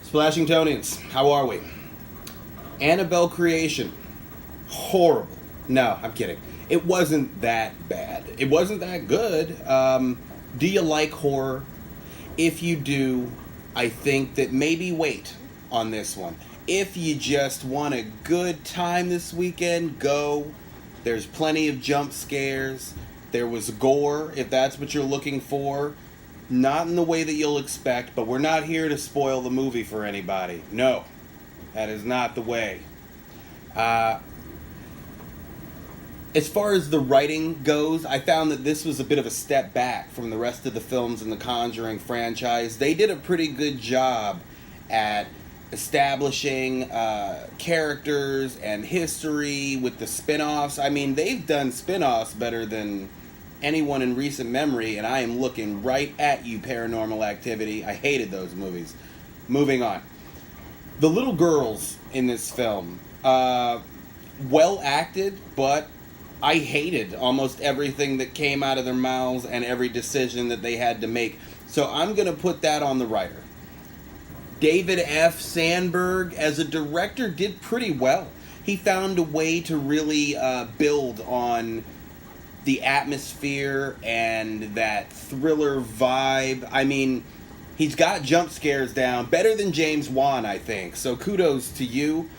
Splashingtonians, how are we? Annabelle creation. Horrible. No, I'm kidding. It wasn't that bad. It wasn't that good. Do you like horror? If you do, I think that maybe wait on this one. If you just want a good time this weekend, go. There's plenty of jump scares. There was gore, if that's what you're looking for. Not in the way that you'll expect, but we're not here to spoil the movie for anybody. No, that is not the way. As far as the writing goes, I found that this was a bit of a step back from the rest of the films in the Conjuring franchise. They did a pretty good job at establishing characters and history with the spin-offs. I mean, they've done spin-offs better than anyone in recent memory, and I am looking right at you, Paranormal Activity. I hated those movies. Moving on. The little girls in this film, well acted, but I hated almost everything that came out of their mouths and every decision that they had to make. So I'm going to put that on the writer. David F. Sandberg, as a director, did pretty well. He found a way to really build on the atmosphere and that thriller vibe. I mean, he's got jump scares down better than James Wan, I think. So kudos to you.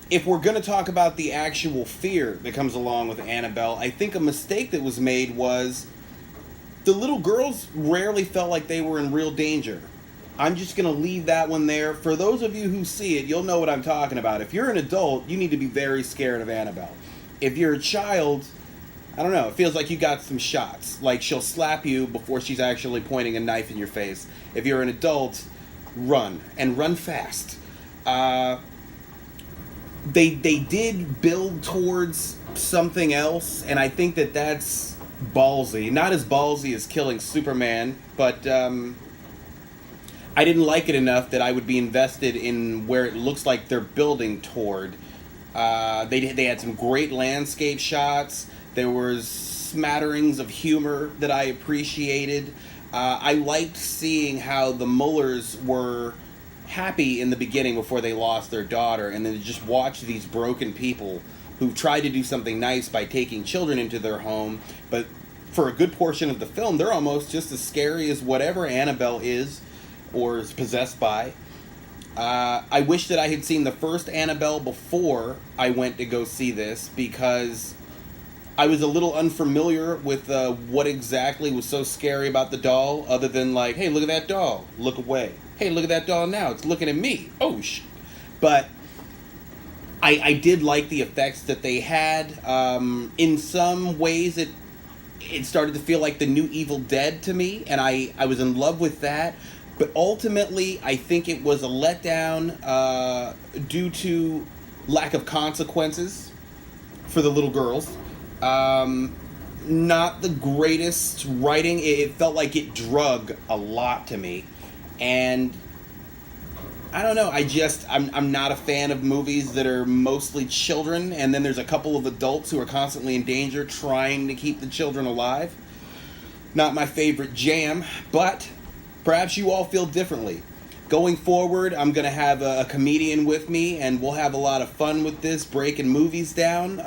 If we're going to talk about the actual fear that comes along with Annabelle, I think a mistake that was made was the little girls rarely felt like they were in real danger. I'm just going to leave that one there. For those of you who see it, you'll know what I'm talking about. If you're an adult, you need to be very scared of Annabelle. If you're a child, I don't know, it feels like you got some shots. Like she'll slap you before she's actually pointing a knife in your face. If you're an adult, run. And run fast. They did build towards something else, and I think that that's ballsy. Not as ballsy as killing Superman, but I didn't like it enough that I would be invested in where it looks like they're building toward. They had some great landscape shots. There was smatterings of humor that I appreciated. I liked seeing how the Mullers were happy in the beginning before they lost their daughter, and then just watch these broken people who tried to do something nice by taking children into their home, but for a good portion of the film, they're almost just as scary as whatever Annabelle is or is possessed by. I wish that I had seen the first Annabelle before I went to go see this, because I was a little unfamiliar with what exactly was so scary about the doll, other than like, hey, look at that doll, look away. Hey, look at that doll now, it's looking at me. Oh, But I did like the effects that they had. In some ways, it started to feel like the new Evil Dead to me, and I was in love with that. But ultimately, I think it was a letdown due to lack of consequences for the little girls. Not the greatest writing. It felt like it drug a lot to me. And I don't know, I'm not a fan of movies that are mostly children, and then there's a couple of adults who are constantly in danger trying to keep the children alive. Not my favorite jam, but perhaps you all feel differently. Going forward, I'm going to have a comedian with me, and we'll have a lot of fun with this, breaking movies down.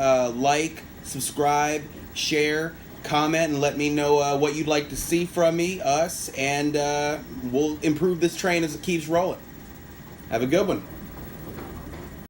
Like, subscribe, share, comment, and let me know what you'd like to see from me, us, and we'll improve this train as it keeps rolling. Have a good one.